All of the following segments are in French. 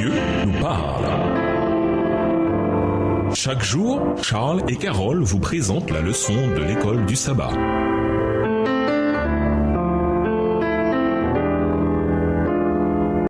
Dieu nous parle. Chaque jour, Charles et Carole vous présentent la leçon de l'école du sabbat.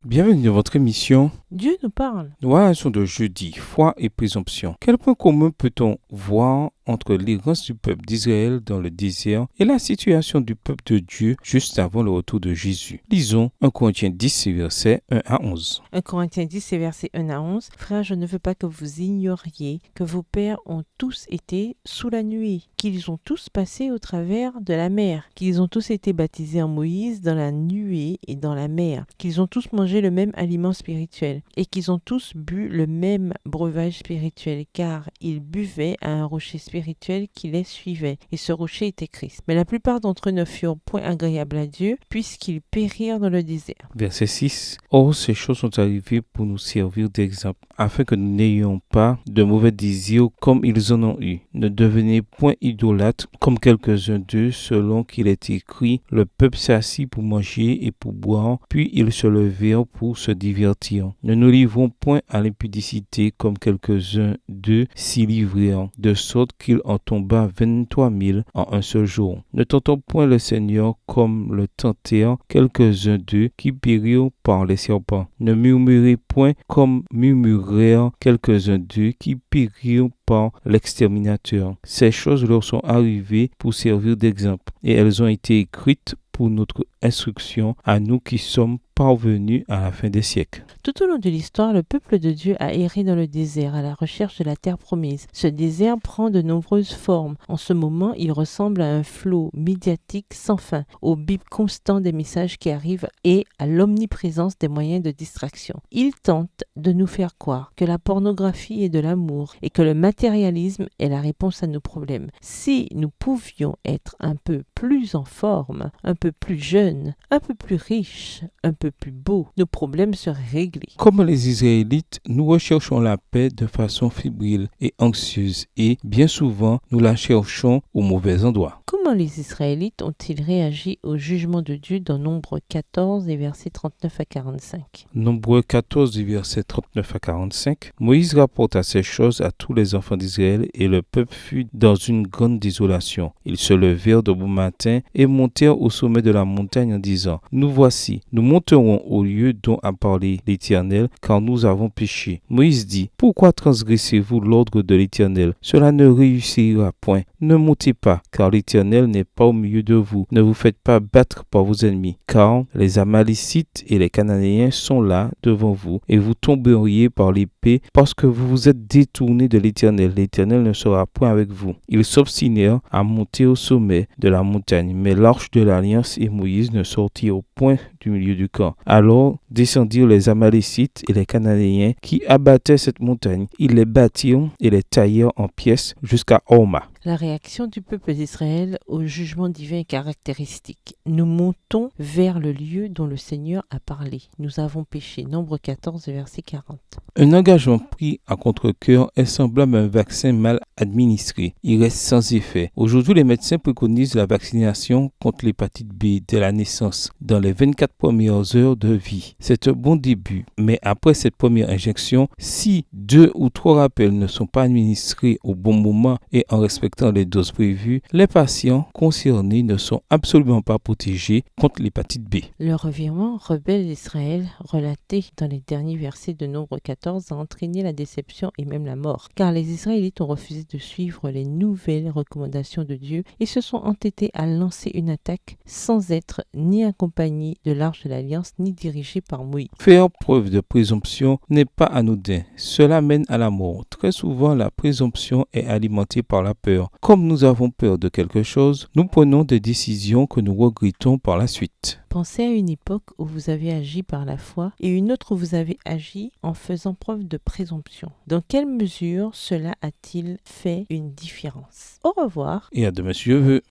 Bienvenue dans votre émission. Dieu nous parle. Nous parlons de jeudi, foi et présomption. Quel point commun peut-on voir entre l'errance du peuple d'Israël dans le désert et la situation du peuple de Dieu juste avant le retour de Jésus? Lisons 1 Corinthiens 10, versets 1 à 11. 1 Corinthiens 10, versets 1 à 11. Frères, je ne veux pas que vous ignoriez que vos pères ont tous été sous la nuée, qu'ils ont tous passé au travers de la mer, qu'ils ont tous été baptisés en Moïse dans la nuée et dans la mer, qu'ils ont tous mangé le même aliment spirituel et qu'ils ont tous bu le même breuvage spirituel, car ils buvaient à un rocher spirituel qui les suivait, et ce rocher était Christ. Mais la plupart d'entre eux ne furent point agréables à Dieu, puisqu'ils périrent dans le désert. Verset 6. Or, ces choses sont arrivées pour nous servir d'exemple, afin que nous n'ayons pas de mauvais désirs comme ils en ont eu. Ne devenez point idolâtres comme quelques-uns d'eux, selon qu'il est écrit, le peuple s'assit pour manger et pour boire, puis ils se levèrent pour se divertir. Ne nous livrons point à l'impudicité comme quelques-uns d'eux s'y livrèrent, de sorte qu'il en tomba 23 000 en un seul jour. Ne tentons point le Seigneur comme le tentèrent quelques-uns d'eux qui périrent par les serpents. Ne murmurez point comme murmurèrent quelques-uns d'eux qui périrent par l'exterminateur. Ces choses leur sont arrivées pour servir d'exemple, et elles ont été écrites pour notre instruction à nous qui sommes parvenus à la fin des siècles. Tout au long de l'histoire, le peuple de Dieu a erré dans le désert à la recherche de la terre promise. Ce désert prend de nombreuses formes. En ce moment, il ressemble à un flot médiatique sans fin, au bip constant des messages qui arrivent et à l'omniprésence des moyens de distraction. Il tente de nous faire croire que la pornographie est de l'amour et que le matérialisme est la réponse à nos problèmes. Si nous pouvions être un peu plus en forme, un peu plus jeunes, un peu plus riches, un peu plus beaux, nos problèmes seraient réglés. Comme les Israélites, nous recherchons la paix de façon fébrile et anxieuse et, bien souvent, nous la cherchons au mauvais endroit. Comment les Israélites ont-ils réagi au jugement de Dieu dans Nombre 14 et versets 39 à 45? Nombre 14 du verset 39 à 45, Moïse rapporta ces choses à tous les enfants d'Israël et le peuple fut dans une grande désolation. Ils se levèrent de bon matin et montèrent au sommet de la montagne en disant, « Nous voici, nous monterons au lieu dont a parlé l'Éternel, car nous avons péché. » Moïse dit, « Pourquoi transgressez-vous l'ordre de l'Éternel? Cela ne réussira point. Ne montez pas, car l'Éternel n'est pas au milieu de vous. Ne vous faites pas battre par vos ennemis, car les Amalécites et les Cananéens sont là devant vous, et vous tomberiez par l'épée parce que vous vous êtes détournés de l'Éternel. L'Éternel ne sera point avec vous. » Ils s'obstinèrent à monter au sommet de la montagne, mais l'arche de l'Alliance et Moïse ne sortirent point du milieu du camp. Alors descendirent les Amalécites et les Cananéens qui abattaient cette montagne. Ils les battirent et les taillèrent en pièces jusqu'à Horma. La réaction du peuple d'Israël au jugement divin est caractéristique. Nous montons vers le lieu dont le Seigneur a parlé. Nous avons péché. Nombre 14, verset 40. Un engagement pris à contre-cœur est semblable à un vaccin mal administré. Il reste sans effet. Aujourd'hui, les médecins préconisent la vaccination contre l'hépatite B dès la naissance, dans les 24 premières heures de vie. C'est un bon début, mais après cette première injection, si 2 ou 3 rappels ne sont pas administrés au bon moment et en respectant les doses prévues, les patients concernés ne sont absolument pas protégés contre l'hépatite B. Le revirement rebelle d'Israël, relaté dans les derniers versets de Nombre 14, a entraîné la déception et même la mort, car les Israélites ont refusé de suivre les nouvelles recommandations de Dieu et se sont entêtés à lancer une attaque sans être ni accompagnés de l'arche de l'Alliance ni dirigés par Moïse. Faire preuve de présomption n'est pas anodin. Cela mène à la mort. Très souvent, la présomption est alimentée par la peur. Comme nous avons peur de quelque chose, nous prenons des décisions que nous regrettons par la suite. Pensez à une époque où vous avez agi par la foi et une autre où vous avez agi en faisant preuve de présomption. Dans quelle mesure cela a-t-il fait une différence? Au revoir. Et à demain si Dieu veut.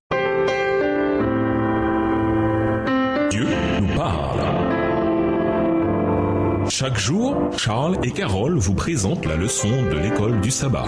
Dieu nous parle. Chaque jour, Charles et Carole vous présentent la leçon de l'école du sabbat.